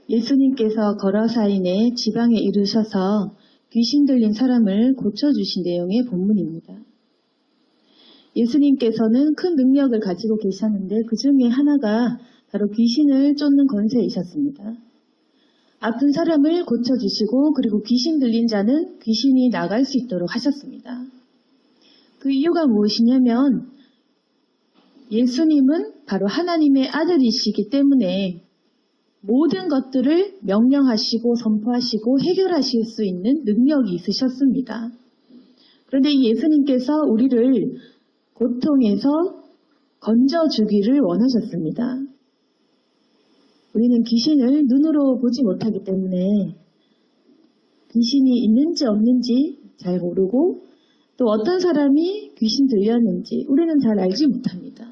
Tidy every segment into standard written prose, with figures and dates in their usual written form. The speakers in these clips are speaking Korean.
예수님께서 거라사인의 지방에 이르셔서 귀신 들린 사람을 고쳐주신 내용의 본문입니다. 예수님께서는 큰 능력을 가지고 계셨는데 그 중에 하나가 바로 귀신을 쫓는 권세이셨습니다. 아픈 사람을 고쳐주시고 그리고 귀신 들린 자는 귀신이 나갈 수 있도록 하셨습니다. 그 이유가 무엇이냐면 예수님은 바로 하나님의 아들이시기 때문에 모든 것들을 명령하시고 선포하시고 해결하실 수 있는 능력이 있으셨습니다. 그런데 이 예수님께서 우리를 고통에서 건져주기를 원하셨습니다. 우리는 귀신을 눈으로 보지 못하기 때문에 귀신이 있는지 없는지 잘 모르고 또 어떤 사람이 귀신 들렸는지 우리는 잘 알지 못합니다.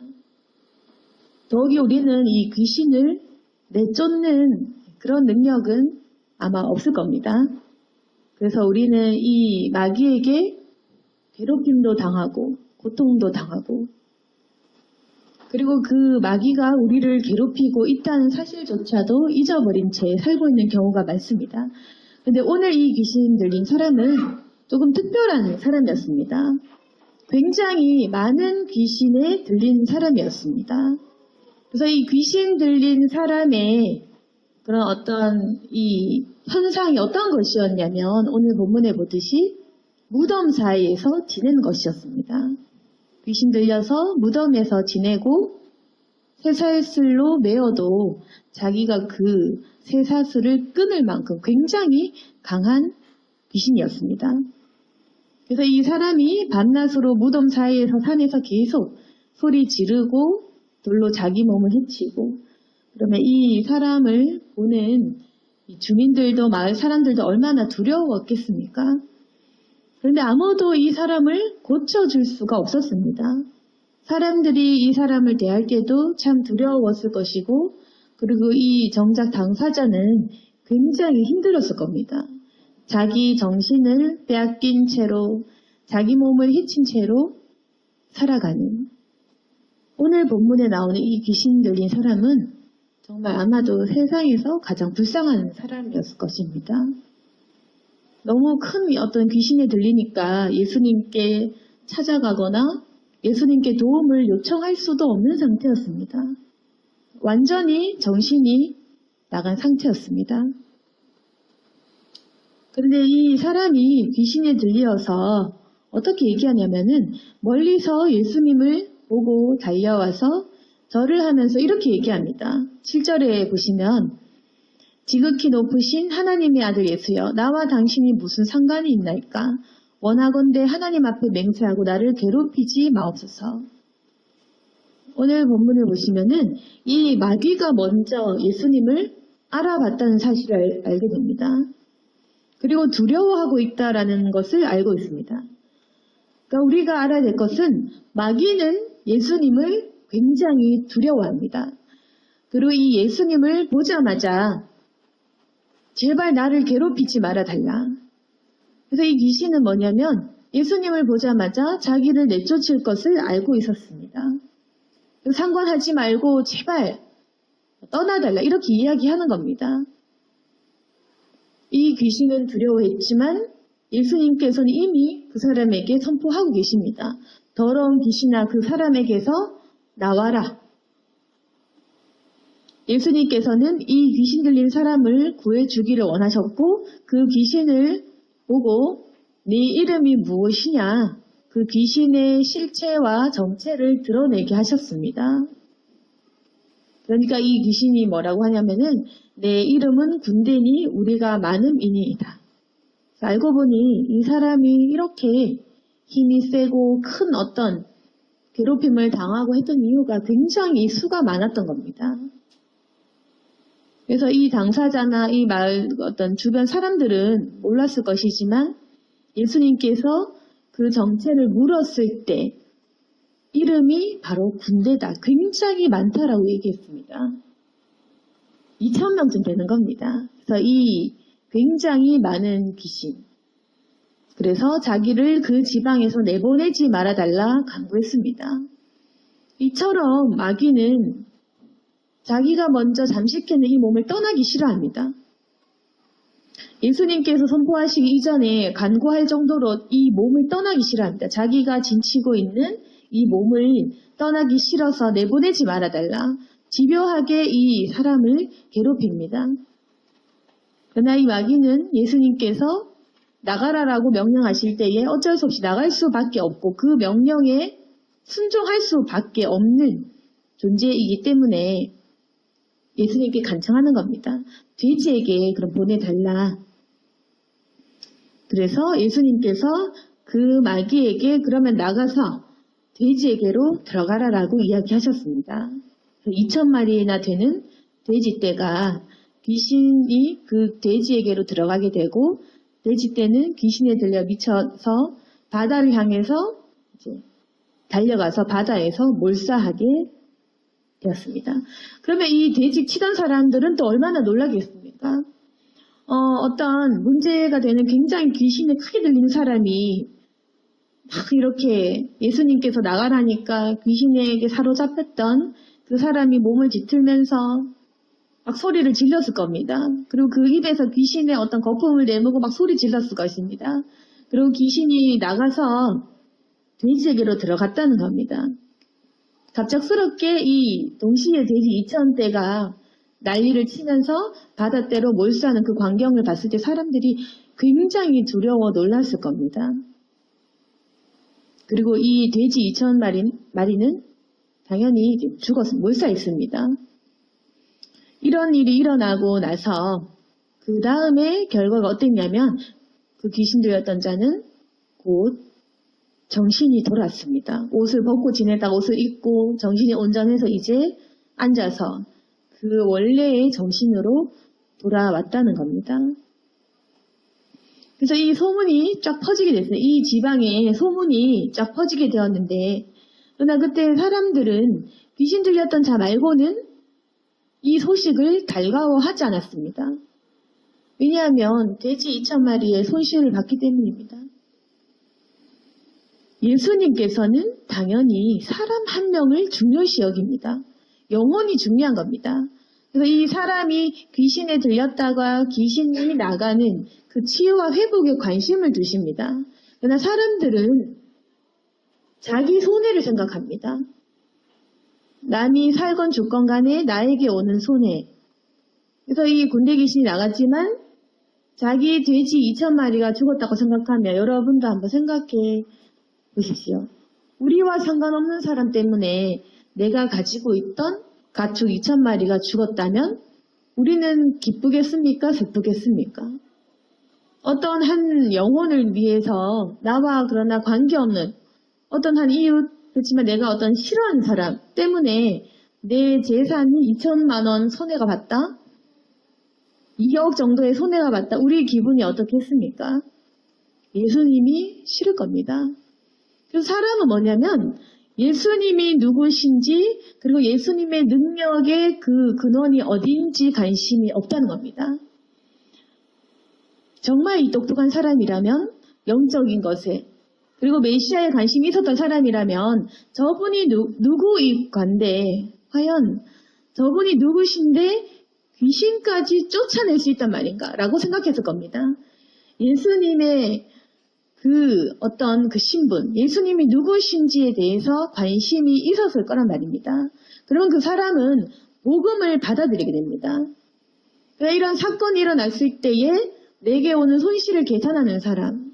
더욱이 우리는 이 귀신을 내쫓는 그런 능력은 아마 없을 겁니다. 그래서 우리는 이 마귀에게 괴롭힘도 당하고 고통도 당하고 그리고 그 마귀가 우리를 괴롭히고 있다는 사실조차도 잊어버린 채 살고 있는 경우가 많습니다. 그런데 오늘 이 귀신 들린 사람은 조금 특별한 사람이었습니다. 굉장히 많은 귀신에 들린 사람이었습니다. 그래서 이 귀신 들린 사람의 그런 어떤 이 현상이 어떤 것이었냐면 오늘 본문에 보듯이 무덤 사이에서 지낸 것이었습니다. 귀신 들려서 무덤에서 지내고 쇠사슬로 매어도 자기가 그 쇠사슬을 끊을 만큼 굉장히 강한 귀신이었습니다. 그래서 이 사람이 밤낮으로 무덤 사이에서 산에서 계속 소리 지르고 돌로 자기 몸을 해치고 그러면 이 사람을 보는 주민들도 마을 사람들도 얼마나 두려웠겠습니까? 그런데 아무도 이 사람을 고쳐줄 수가 없었습니다. 사람들이 이 사람을 대할 때도 참 두려웠을 것이고 그리고 이 정작 당사자는 굉장히 힘들었을 겁니다. 자기 정신을 빼앗긴 채로 자기 몸을 해친 채로 살아가는 오늘 본문에 나오는 이 귀신 들린 사람은 정말 아마도 세상에서 가장 불쌍한 사람이었을 것입니다. 너무 큰 어떤 귀신에 들리니까 예수님께 찾아가거나 예수님께 도움을 요청할 수도 없는 상태였습니다. 완전히 정신이 나간 상태였습니다. 그런데 이 사람이 귀신에 들려서 어떻게 얘기하냐면은 멀리서 예수님을 보고 달려와서 절을 하면서 이렇게 얘기합니다. 7절에 보시면 지극히 높으신 하나님의 아들 예수여 나와 당신이 무슨 상관이 있나이까 원하건대 하나님 앞에 맹세하고 나를 괴롭히지 마옵소서. 오늘 본문을 보시면은 이 마귀가 먼저 예수님을 알아봤다는 사실을 알게 됩니다. 그리고 두려워하고 있다라는 것을 알고 있습니다. 그러니까 우리가 알아야 될 것은 마귀는 예수님을 굉장히 두려워합니다. 그리고 이 예수님을 보자마자 제발 나를 괴롭히지 말아달라. 그래서 이 귀신은 뭐냐면 예수님을 보자마자 자기를 내쫓을 것을 알고 있었습니다. 상관하지 말고 제발 떠나달라 이렇게 이야기하는 겁니다. 이 귀신은 두려워했지만 예수님께서는 이미 그 사람에게 선포하고 계십니다. 더러운 귀신아 그 사람에게서 나와라. 예수님께서는 이 귀신 들린 사람을 구해주기를 원하셨고 그 귀신을 보고 네 이름이 무엇이냐 그 귀신의 실체와 정체를 드러내게 하셨습니다. 그러니까 이 귀신이 뭐라고 하냐면은 내 이름은 군대니 우리가 많음이니이다. 알고 보니 이 사람이 이렇게 힘이 세고 큰 어떤 괴롭힘을 당하고 했던 이유가 굉장히 수가 많았던 겁니다. 그래서 이 당사자나 이 마을 어떤 주변 사람들은 몰랐을 것이지만 예수님께서 그 정체를 물었을 때 이름이 바로 군대다. 굉장히 많다라고 얘기했습니다. 2,000명쯤 되는 겁니다. 그래서 이 굉장히 많은 귀신. 그래서 자기를 그 지방에서 내보내지 말아달라 간구했습니다. 이처럼 마귀는 자기가 먼저 잠식했는 이 몸을 떠나기 싫어합니다. 예수님께서 선포하시기 이전에 간구할 정도로 이 몸을 떠나기 싫어합니다. 자기가 진치고 있는 이 몸을 떠나기 싫어서 내보내지 말아달라. 집요하게 이 사람을 괴롭힙니다. 그러나 이 마귀는 예수님께서 나가라라고 명령하실 때에 어쩔 수 없이 나갈 수밖에 없고 그 명령에 순종할 수밖에 없는 존재이기 때문에 예수님께 간청하는 겁니다. 돼지에게 그럼 보내달라. 그래서 예수님께서 그 마귀에게 그러면 나가서 돼지에게로 들어가라라고 이야기하셨습니다. 2,000마리나 되는 돼지떼가 귀신이 그 돼지에게로 들어가게 되고 돼지떼는 귀신에 들려 미쳐서 바다를 향해서 이제 달려가서 바다에서 몰사하게 되었습니다. 그러면 이 돼지 치던 사람들은 또 얼마나 놀라겠습니까? 어떤 문제가 되는 굉장히 귀신에 크게 들리는 사람이 막 이렇게 예수님께서 나가라니까 귀신에게 사로잡혔던 그 사람이 몸을 뒤틀면서 막 소리를 질렀을 겁니다. 그리고 그 입에서 귀신의 어떤 거품을 내모고 막 소리 질렀을 것입니다. 그리고 귀신이 나가서 돼지에게로 들어갔다는 겁니다. 갑작스럽게 이 동시에 돼지 2,000대가 난리를 치면서 바다대로 몰수하는 그 광경을 봤을 때 사람들이 굉장히 두려워 놀랐을 겁니다. 그리고 이 돼지 2,000마리는 당연히 죽어서 몰사했습니다. 이런 일이 일어나고 나서 그 다음에 결과가 어땠냐면 그 귀신 들렸던 자는 곧 정신이 돌았습니다. 옷을 벗고 지내다가 옷을 입고 정신이 온전해서 이제 앉아서 그 원래의 정신으로 돌아왔다는 겁니다. 그래서 이 소문이 쫙 퍼지게 됐어요. 이 지방에 소문이 쫙 퍼지게 되었는데 그러나 그때 사람들은 귀신 들렸던 자 말고는 이 소식을 달가워하지 않았습니다. 왜냐하면 돼지 2,000마리의 손실을 받기 때문입니다. 예수님께서는 당연히 사람 한 명을 중요시 여깁니다. 영혼이 중요한 겁니다. 그래서 이 사람이 귀신에 들렸다가 귀신이 나가는 그 치유와 회복에 관심을 두십니다. 그러나 사람들은 자기 손해를 생각합니다. 남이 살건 죽건 간에 나에게 오는 손해. 그래서 이 군대 귀신이 나갔지만 자기 돼지 2,000마리가 죽었다고 생각하면 여러분도 한번 생각해 보십시오. 우리와 상관없는 사람 때문에 내가 가지고 있던 가축 2,000마리가 죽었다면 우리는 기쁘겠습니까? 슬프겠습니까? 어떤 한 영혼을 위해서 나와 그러나 관계없는 어떤 한 이웃, 그렇지만 내가 어떤 싫어하는 사람 때문에 내 재산이 2,000만 원 손해가 봤다? 2억 정도의 손해가 봤다? 우리 기분이 어떻겠습니까? 예수님이 싫을 겁니다. 그래서 사람은 뭐냐면 예수님이 누구신지 그리고 예수님의 능력의 그 근원이 어디인지 관심이 없다는 겁니다. 정말 이 똑똑한 사람이라면 영적인 것에 그리고 메시아에 관심이 있었던 사람이라면 저분이 누구이건데 과연 저분이 누구신데 귀신까지 쫓아낼 수 있단 말인가 라고 생각했을 겁니다. 예수님의 그 어떤 그 신분, 예수님이 누구신지에 대해서 관심이 있었을 거란 말입니다. 그러면 그 사람은 복음을 받아들이게 됩니다. 그러니까 이런 사건이 일어났을 때에 내게 오는 손실을 계산하는 사람.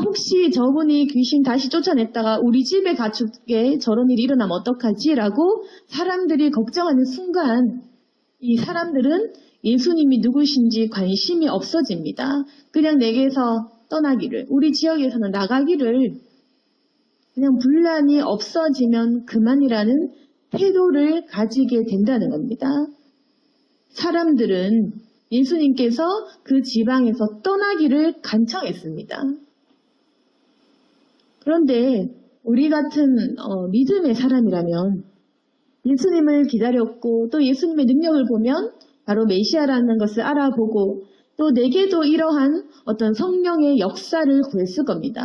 혹시 저분이 귀신 다시 쫓아냈다가 우리 집의 가축에 저런 일이 일어나면 어떡하지? 라고 사람들이 걱정하는 순간 이 사람들은 예수님이 누구신지 관심이 없어집니다. 그냥 내게서 떠나기를, 우리 지역에서는 나가기를 그냥 분란이 없어지면 그만이라는 태도를 가지게 된다는 겁니다. 사람들은 예수님께서 그 지방에서 떠나기를 간청했습니다. 그런데 우리 같은 믿음의 사람이라면 예수님을 기다렸고 또 예수님의 능력을 보면 바로 메시아라는 것을 알아보고 또 내게도 이러한 어떤 성령의 역사를 구했을 겁니다.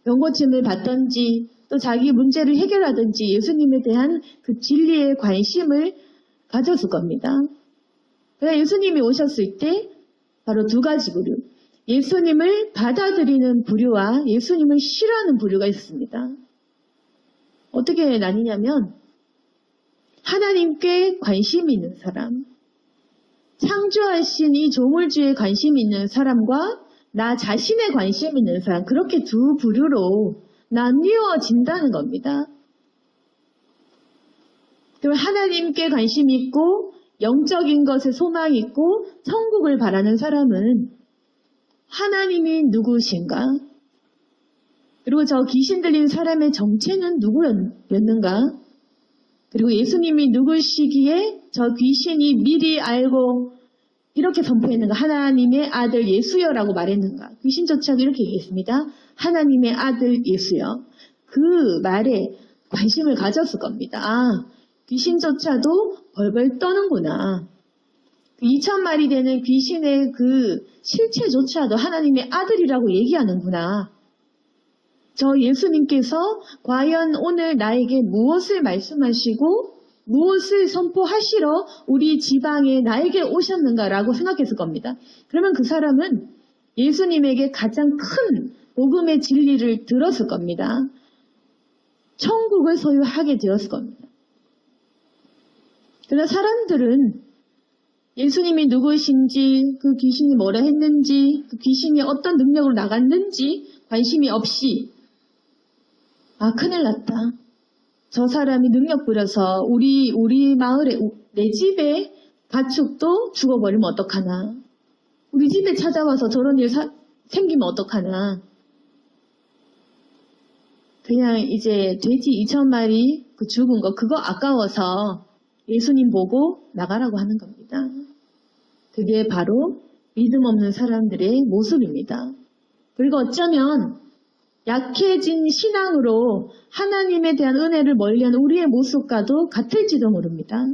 병고침을 받든지 또 자기 문제를 해결하든지 예수님에 대한 그 진리에 관심을 가졌을 겁니다. 그러나 예수님이 오셨을 때 바로 두 가지 부류, 예수님을 받아들이는 부류와 예수님을 싫어하는 부류가 있습니다. 어떻게 나뉘냐면 하나님께 관심이 있는 사람, 창조하신 이 조물주에 관심이 있는 사람과 나 자신에 관심이 있는 사람, 그렇게 두 부류로 나뉘어진다는 겁니다. 그럼 하나님께 관심이 있고 영적인 것에 소망이 있고 천국을 바라는 사람은 하나님이 누구신가? 그리고 저 귀신 들린 사람의 정체는 누구였는가? 그리고 예수님이 누구시기에 저 귀신이 미리 알고 이렇게 선포했는가? 하나님의 아들 예수여라고 말했는가? 귀신조차도 이렇게 얘기했습니다. 하나님의 아들 예수여. 그 말에 관심을 가졌을 겁니다. 아, 귀신조차도 벌벌 떠는구나. 그 2,000마리 되는 귀신의 그 실체조차도 하나님의 아들이라고 얘기하는구나. 저 예수님께서 과연 오늘 나에게 무엇을 말씀하시고 무엇을 선포하시러 우리 지방에 나에게 오셨는가라고 생각했을 겁니다. 그러면 그 사람은 예수님에게 가장 큰 복음의 진리를 들었을 겁니다. 천국을 소유하게 되었을 겁니다. 그러나 사람들은 예수님이 누구신지, 그 귀신이 뭐라 했는지, 그 귀신이 어떤 능력으로 나갔는지 관심이 없이 아, 큰일 났다. 저 사람이 능력 부려서 우리 마을에, 내 집에 가축도 죽어버리면 어떡하나. 우리 집에 찾아와서 저런 일 생기면 어떡하나. 그냥 이제 돼지 2,000마리 그 죽은 거 그거 아까워서 예수님 보고 나가라고 하는 겁니다. 그게 바로 믿음 없는 사람들의 모습입니다. 그리고 어쩌면 약해진 신앙으로 하나님에 대한 은혜를 멀리하는 우리의 모습과도 같을지도 모릅니다.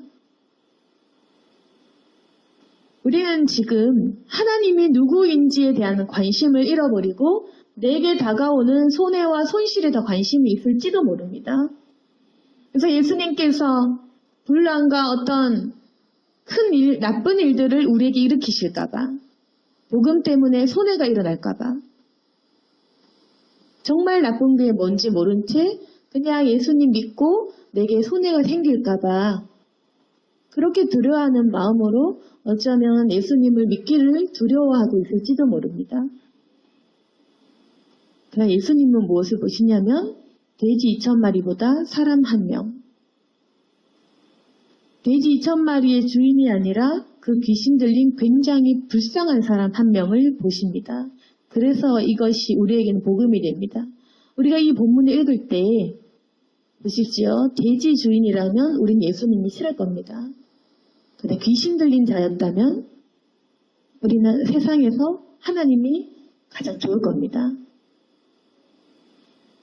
우리는 지금 하나님이 누구인지에 대한 관심을 잃어버리고 내게 다가오는 손해와 손실에 더 관심이 있을지도 모릅니다. 그래서 예수님께서 분란과 어떤 큰 일, 나쁜 일들을 우리에게 일으키실까봐, 복음 때문에 손해가 일어날까봐, 정말 나쁜 게 뭔지 모른 채 그냥 예수님 믿고 내게 손해가 생길까봐 그렇게 두려워하는 마음으로 어쩌면 예수님을 믿기를 두려워하고 있을지도 모릅니다. 그러나 예수님은 무엇을 보시냐면 돼지 2,000마리보다 사람 1명. 돼지 2,000마리의 주인이 아니라 그 귀신 들린 굉장히 불쌍한 사람 1명을 보십니다. 그래서 이것이 우리에게는 복음이 됩니다. 우리가 이 본문을 읽을 때 보십시오. 돼지 주인이라면 우린 예수님이 싫을 겁니다. 그런데 귀신 들린 자였다면 우리는 세상에서 하나님이 가장 좋을 겁니다.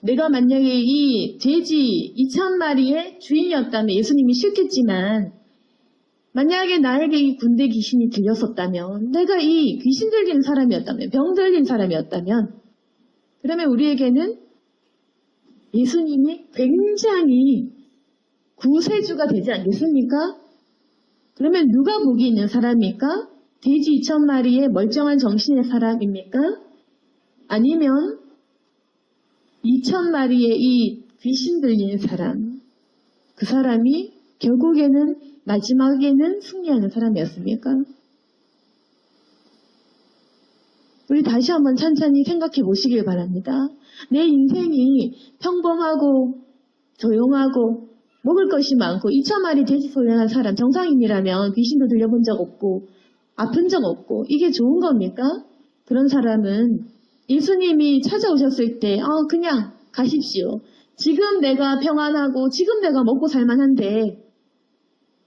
내가 만약에 이 돼지 2,000마리의 주인이었다면 예수님이 싫겠지만 만약에 나에게 이 군대 귀신이 들렸었다면 내가 이 귀신 들린 사람이었다면 병 들린 사람이었다면 그러면 우리에게는 예수님이 굉장히 구세주가 되지 않겠습니까? 그러면 누가 복이 있는 사람입니까? 돼지 2,000마리의 멀쩡한 정신의 사람입니까? 아니면 2,000마리의 이 귀신 들린 사람, 그 사람이 결국에는 마지막에는 승리하는 사람이었습니까? 우리 다시 한번 찬찬히 생각해 보시길 바랍니다. 내 인생이 평범하고 조용하고 먹을 것이 많고 2,000마리 돼지 소유하는 사람 정상인이라면 귀신도 들려본 적 없고 아픈 적 없고 이게 좋은 겁니까? 그런 사람은 예수님이 찾아오셨을 때 그냥 가십시오. 지금 내가 평안하고 지금 내가 먹고 살만한데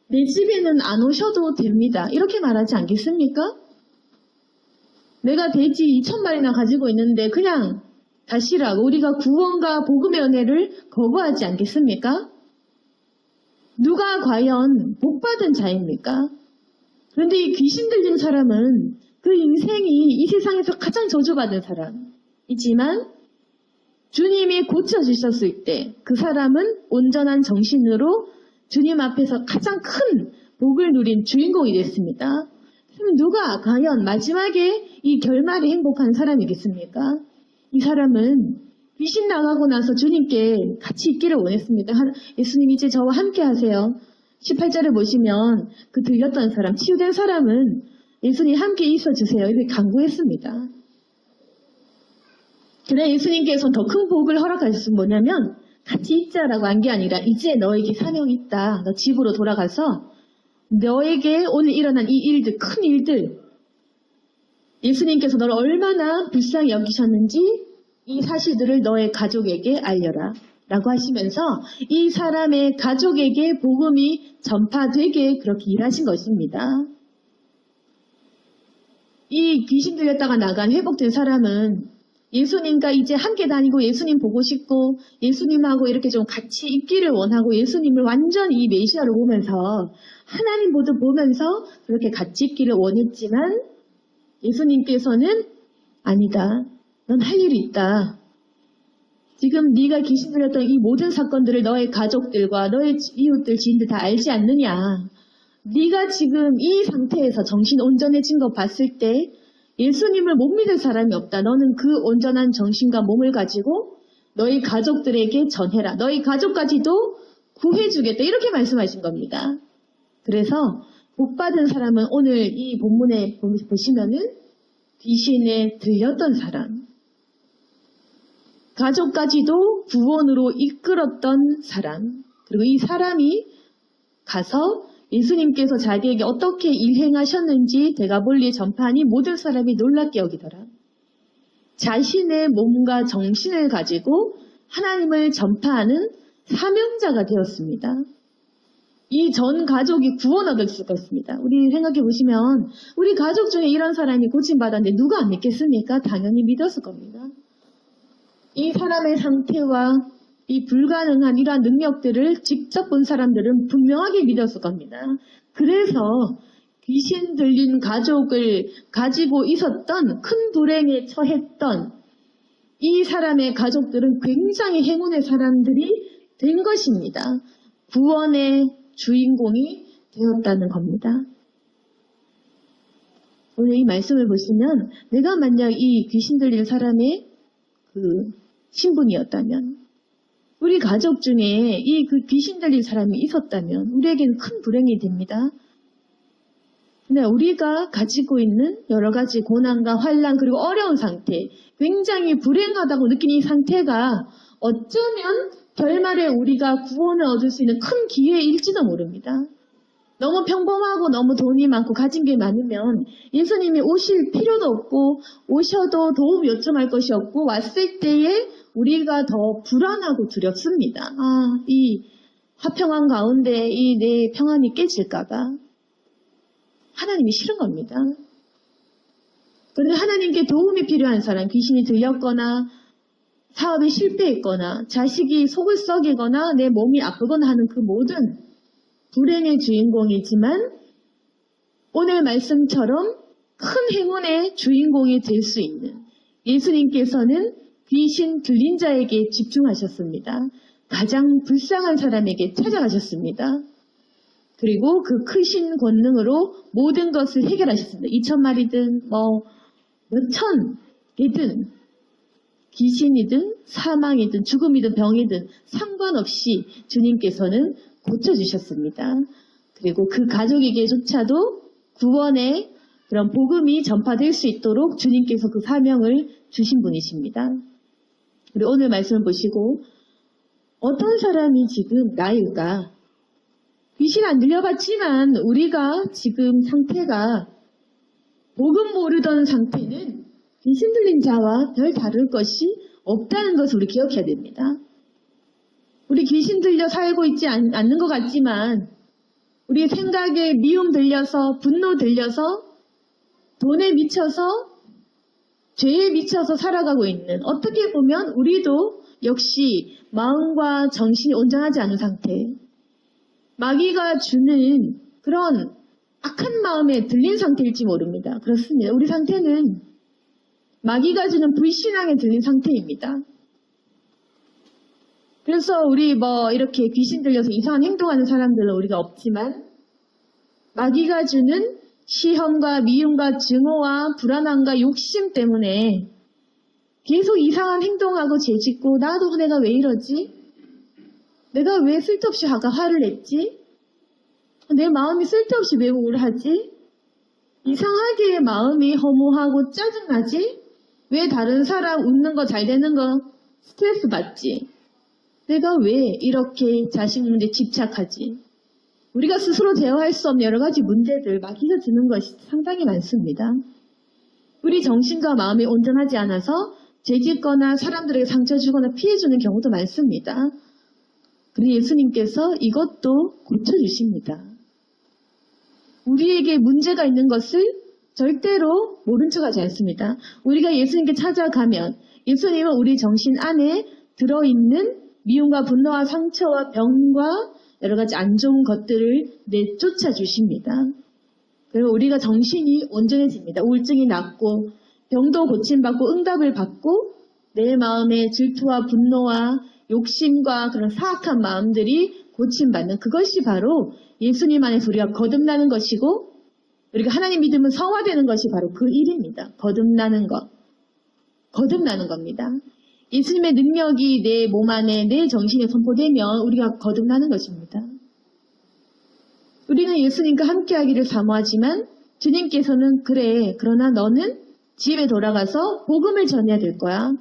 내 집에는 안 오셔도 됩니다. 이렇게 말하지 않겠습니까? 내가 돼지 2,000마리나 가지고 있는데 그냥 가시라고 우리가 구원과 복음의 은혜를 거부하지 않겠습니까? 누가 과연 복받은 자입니까? 그런데 이 귀신 들린 사람은 그 인생이 이 세상에서 가장 저주받은 사람이지만 주님이 고쳐주셨을 때 그 사람은 온전한 정신으로 주님 앞에서 가장 큰 복을 누린 주인공이 됐습니다. 그럼 누가 과연 마지막에 이 결말이 행복한 사람이겠습니까? 이 사람은 귀신 나가고 나서 주님께 같이 있기를 원했습니다. 예수님 이제 저와 함께 하세요. 18절에 보시면 그 들렸던 사람, 치유된 사람은 예수님 함께 있어주세요. 이렇게 간구했습니다. 그래 예수님께서 더 큰 복을 허락하셨으면 뭐냐면 같이 있자라고 한 게 아니라 이제 너에게 사명이 있다. 너 집으로 돌아가서 너에게 오늘 일어난 이 일들, 큰 일들, 예수님께서 너를 얼마나 불쌍히 여기셨는지 이 사실들을 너의 가족에게 알려라. 라고 하시면서 이 사람의 가족에게 복음이 전파되게 그렇게 일하신 것입니다. 이 귀신 들렸다가 나간 회복된 사람은 예수님과 이제 함께 다니고 예수님 보고 싶고 예수님하고 이렇게 좀 같이 있기를 원하고 예수님을 완전히 이 메시아로 보면서 하나님 모두 보면서 그렇게 같이 있기를 원했지만 예수님께서는 아니다. 넌 할 일이 있다. 지금 네가 귀신 들렸던 이 모든 사건들을 너의 가족들과 너의 이웃들, 지인들 다 알지 않느냐. 네가 지금 이 상태에서 정신 온전해진 거 봤을 때 예수님을 못 믿을 사람이 없다. 너는 그 온전한 정신과 몸을 가지고 너희 가족들에게 전해라. 너희 가족까지도 구해주겠다. 이렇게 말씀하신 겁니다. 그래서 복받은 사람은 오늘 이 본문에 보시면은 귀신에 들렸던 사람, 가족까지도 구원으로 이끌었던 사람, 그리고 이 사람이 가서 예수님께서 자기에게 어떻게 일행하셨는지 대가볼리에 전파하니 모든 사람이 놀랍게 여기더라. 자신의 몸과 정신을 가지고 하나님을 전파하는 사명자가 되었습니다. 이 전 가족이 구원 얻을 수가 있습니다. 우리 생각해 보시면 우리 가족 중에 이런 사람이 고침받았는데 누가 안 믿겠습니까? 당연히 믿었을 겁니다. 이 사람의 상태와 이 불가능한 이러한 능력들을 직접 본 사람들은 분명하게 믿었을 겁니다. 그래서 귀신 들린 가족을 가지고 있었던 큰 불행에 처했던 이 사람의 가족들은 굉장히 행운의 사람들이 된 것입니다. 구원의 주인공이 되었다는 겁니다. 오늘 이 말씀을 보시면 내가 만약 이 귀신 들린 사람의 그 신분이었다면 우리 가족 중에 이 그 귀신 들린 사람이 있었다면 우리에게는 큰 불행이 됩니다. 근데 우리가 가지고 있는 여러 가지 고난과 환난 그리고 어려운 상태, 굉장히 불행하다고 느끼는 이 상태가 어쩌면 결말에 우리가 구원을 얻을 수 있는 큰 기회일지도 모릅니다. 너무 평범하고 너무 돈이 많고 가진 게 많으면 예수님이 오실 필요도 없고 오셔도 도움 요청할 것이 없고 왔을 때에 우리가 더 불안하고 두렵습니다. 이 화평한 가운데 이 내 평안이 깨질까봐 하나님이 싫은 겁니다. 그런데 하나님께 도움이 필요한 사람, 귀신이 들렸거나 사업이 실패했거나 자식이 속을 썩이거나 내 몸이 아프거나 하는 그 모든 불행의 주인공이지만 오늘 말씀처럼 큰 행운의 주인공이 될 수 있는 예수님께서는 귀신 들린 자에게 집중하셨습니다. 가장 불쌍한 사람에게 찾아가셨습니다. 그리고 그 크신 권능으로 모든 것을 해결하셨습니다. 2,000마리든 몇천 개든 귀신이든 사망이든 죽음이든 병이든 상관없이 주님께서는 고쳐주셨습니다. 그리고 그 가족에게조차도 구원의 그런 복음이 전파될 수 있도록 주님께서 그 사명을 주신 분이십니다. 그리고 오늘 말씀을 보시고 어떤 사람이 지금 나일까? 귀신 안 들려봤지만 우리가 지금 상태가 복음 모르던 상태는 귀신 들린 자와 별 다를 것이 없다는 것을 우리 기억해야 됩니다. 우리 귀신 들려 살고 있지 않는 것 같지만 우리 생각에 미움 들려서 분노 들려서 돈에 미쳐서 죄에 미쳐서 살아가고 있는 어떻게 보면 우리도 역시 마음과 정신이 온전하지 않은 상태 마귀가 주는 그런 악한 마음에 들린 상태일지 모릅니다. 그렇습니다. 우리 상태는 마귀가 주는 불신앙에 들린 상태입니다. 그래서 우리 이렇게 귀신 들려서 이상한 행동하는 사람들은 우리가 없지만 마귀가 주는 시험과 미움과 증오와 불안함과 욕심 때문에 계속 이상한 행동하고 죄짓고 나도 내가 왜 이러지? 내가 왜 쓸데없이 화를 냈지? 내 마음이 쓸데없이 왜 우울하지? 이상하게 마음이 허무하고 짜증나지? 왜 다른 사람 웃는 거 잘 되는 거 스트레스 받지? 내가 왜 이렇게 자식 문제에 집착하지? 우리가 스스로 제어할 수 없는 여러 가지 문제들, 마귀가 주는 것이 상당히 많습니다. 우리 정신과 마음이 온전하지 않아서 죄짓거나 사람들에게 상처 주거나 피해 주는 경우도 많습니다. 그리고 예수님께서 이것도 고쳐주십니다. 우리에게 문제가 있는 것을 절대로 모른 척하지 않습니다. 우리가 예수님께 찾아가면 예수님은 우리 정신 안에 들어있는 미움과 분노와 상처와 병과 여러 가지 안 좋은 것들을 내쫓아 주십니다. 그리고 우리가 정신이 온전해집니다. 우울증이 낫고 병도 고침받고 응답을 받고 내 마음의 질투와 분노와 욕심과 그런 사악한 마음들이 고침받는 그것이 바로 예수님 안에서 우리가 거듭나는 것이고 우리가 하나님 믿으면 성화되는 것이 바로 그 일입니다. 거듭나는 것. 거듭나는 겁니다. 예수님의 능력이 내 몸 안에 내 정신에 선포되면 우리가 거듭나는 것입니다. 우리는 예수님과 함께하기를 사모하지만 주님께서는 그래 그러나 너는 집에 돌아가서 복음을 전해야 될 거야.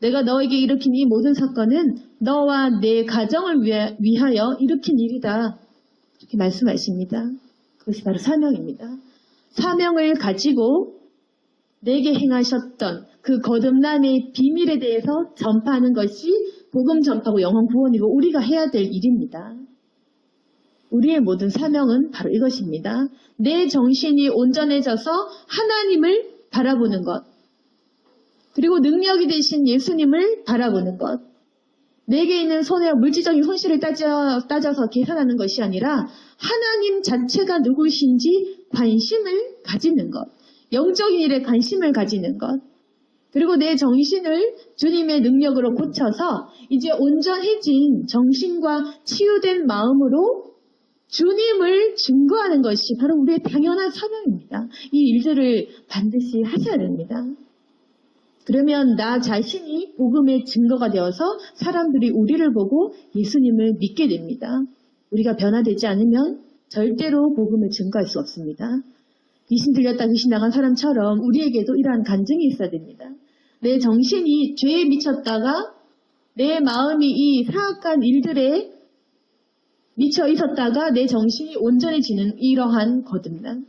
내가 너에게 일으킨 이 모든 사건은 너와 내 가정을 위하여 일으킨 일이다. 이렇게 말씀하십니다. 그것이 바로 사명입니다. 사명을 가지고 내게 행하셨던 그 거듭남의 비밀에 대해서 전파하는 것이 복음 전파고 영혼 구원이고 우리가 해야 될 일입니다. 우리의 모든 사명은 바로 이것입니다. 내 정신이 온전해져서 하나님을 바라보는 것. 그리고 능력이 되신 예수님을 바라보는 것. 내게 있는 손해와 물질적인 손실을 따져서 계산하는 것이 아니라 하나님 자체가 누구신지 관심을 가지는 것. 영적인 일에 관심을 가지는 것. 그리고 내 정신을 주님의 능력으로 고쳐서 이제 온전해진 정신과 치유된 마음으로 주님을 증거하는 것이 바로 우리의 당연한 사명입니다. 이 일들을 반드시 하셔야 됩니다. 그러면 나 자신이 복음의 증거가 되어서 사람들이 우리를 보고 예수님을 믿게 됩니다. 우리가 변화되지 않으면 절대로 복음을 증거할 수 없습니다. 귀신 들렸다 귀신 나간 사람처럼 우리에게도 이러한 간증이 있어야 됩니다. 내 정신이 죄에 미쳤다가 내 마음이 이 사악한 일들에 미쳐 있었다가 내 정신이 온전해지는 이러한 거듭남.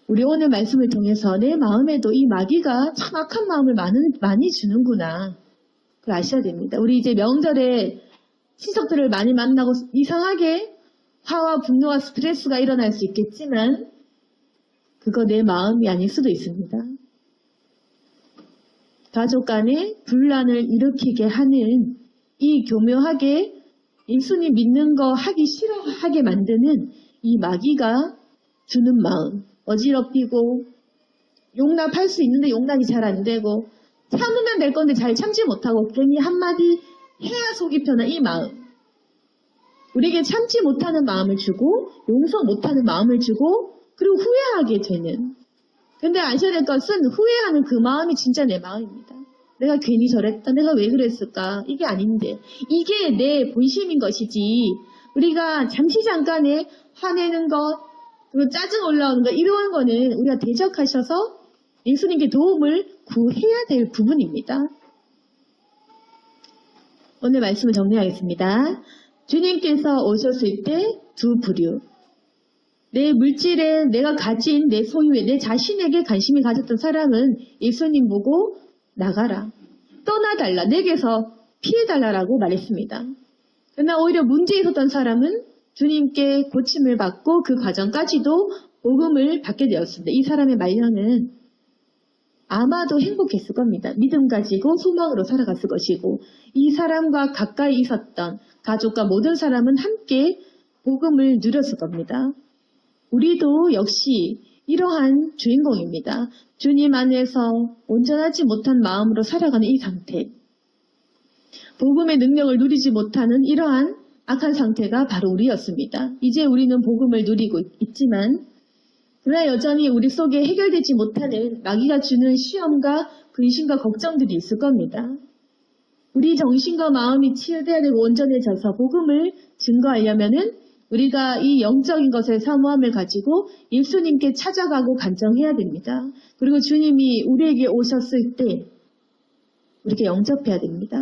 우리 오늘 말씀을 통해서 내 마음에도 이 마귀가 참 악한 마음을 많이 주는구나. 그걸 아셔야 됩니다. 우리 이제 명절에 친척들을 많이 만나고 이상하게 화와 분노와 스트레스가 일어날 수 있겠지만 그거 내 마음이 아닐 수도 있습니다. 가족 간에 분란을 일으키게 하는 이 교묘하게 예수님 믿는 거 하기 싫어하게 만드는 이 마귀가 주는 마음. 어지럽히고 용납할 수 있는데 용납이 잘 안 되고 참으면 될 건데 잘 참지 못하고 괜히 한마디 해야 속이 편한 이 마음. 우리에게 참지 못하는 마음을 주고 용서 못하는 마음을 주고 그리고 후회하게 되는. 근데 아셔야 될 것은 후회하는 그 마음이 진짜 내 마음입니다. 내가 괜히 저랬다. 내가 왜 그랬을까. 이게 아닌데. 이게 내 본심인 것이지. 우리가 잠깐에 화내는 것 그리고 짜증 올라오는 것 이런 거는 우리가 대적하셔서 예수님께 도움을 구해야 될 부분입니다. 오늘 말씀을 정리하겠습니다. 주님께서 오셨을 때 두 부류. 내 물질에 내가 가진 내 소유에 내 자신에게 관심이 가졌던 사람은 예수님 보고 나가라. 떠나달라. 내게서 피해달라라고 말했습니다. 그러나 오히려 문제 있었던 사람은 주님께 고침을 받고 그 과정까지도 복음을 받게 되었습니다. 이 사람의 말년은 아마도 행복했을 겁니다. 믿음 가지고 소망으로 살아갔을 것이고 이 사람과 가까이 있었던 가족과 모든 사람은 함께 복음을 누렸을 겁니다. 우리도 역시 이러한 주인공입니다. 주님 안에서 온전하지 못한 마음으로 살아가는 이 상태. 복음의 능력을 누리지 못하는 이러한 악한 상태가 바로 우리였습니다. 이제 우리는 복음을 누리고 있지만 그러나 여전히 우리 속에 해결되지 못하는 마귀가 주는 시험과 근심과 걱정들이 있을 겁니다. 우리 정신과 마음이 치유돼야 되고 온전해져서 복음을 증거하려면은 우리가 이 영적인 것의 사모함을 가지고 예수님께 찾아가고 간청해야 됩니다. 그리고 주님이 우리에게 오셨을 때 우리에게 영접해야 됩니다.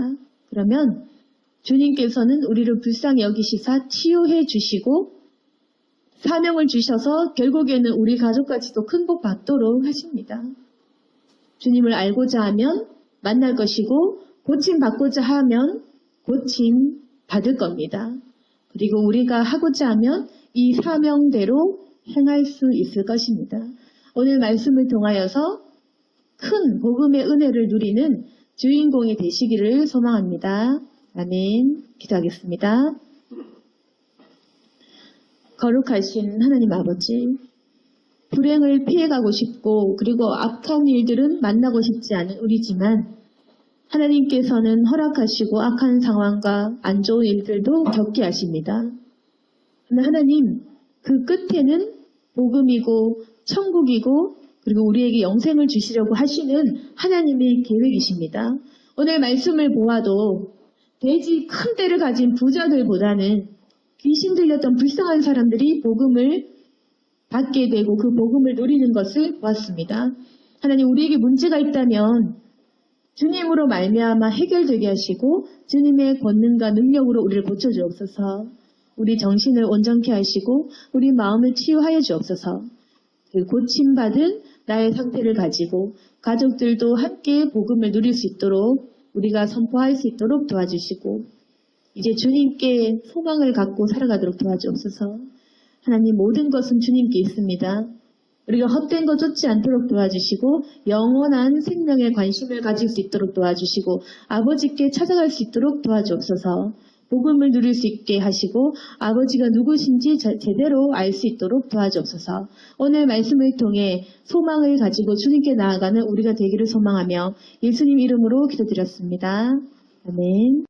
그러면 주님께서는 우리를 불쌍히 여기시사 치유해 주시고 사명을 주셔서 결국에는 우리 가족까지도 큰 복 받도록 하십니다. 주님을 알고자 하면 만날 것이고 고침 받고자 하면 고침 받을 겁니다. 그리고 우리가 하고자 하면 이 사명대로 행할 수 있을 것입니다. 오늘 말씀을 통하여서 큰 복음의 은혜를 누리는 주인공이 되시기를 소망합니다. 아멘. 기도하겠습니다. 거룩하신 하나님 아버지, 불행을 피해가고 싶고 그리고 악한 일들은 만나고 싶지 않은 우리지만 하나님께서는 허락하시고 악한 상황과 안 좋은 일들도 겪게 하십니다. 그러나 하나님, 그 끝에는 복음이고 천국이고 그리고 우리에게 영생을 주시려고 하시는 하나님의 계획이십니다. 오늘 말씀을 보아도 대지 큰 데를 가진 부자들보다는 귀신 들렸던 불쌍한 사람들이 복음을 받게 되고 그 복음을 누리는 것을 보았습니다. 하나님, 우리에게 문제가 있다면 주님으로 말미암아 해결되게 하시고 주님의 권능과 능력으로 우리를 고쳐주옵소서. 우리 정신을 온전케 하시고 우리 마음을 치유하여 주옵소서. 그 고침받은 나의 상태를 가지고 가족들도 함께 복음을 누릴 수 있도록 우리가 선포할 수 있도록 도와주시고 이제 주님께 소망을 갖고 살아가도록 도와주옵소서. 하나님, 모든 것은 주님께 있습니다. 우리가 헛된 것 쫓지 않도록 도와주시고 영원한 생명에 관심을 가질 수 있도록 도와주시고 아버지께 찾아갈 수 있도록 도와주옵소서. 복음을 누릴 수 있게 하시고 아버지가 누구신지 제대로 알 수 있도록 도와주옵소서. 오늘 말씀을 통해 소망을 가지고 주님께 나아가는 우리가 되기를 소망하며 예수님 이름으로 기도드렸습니다. 아멘.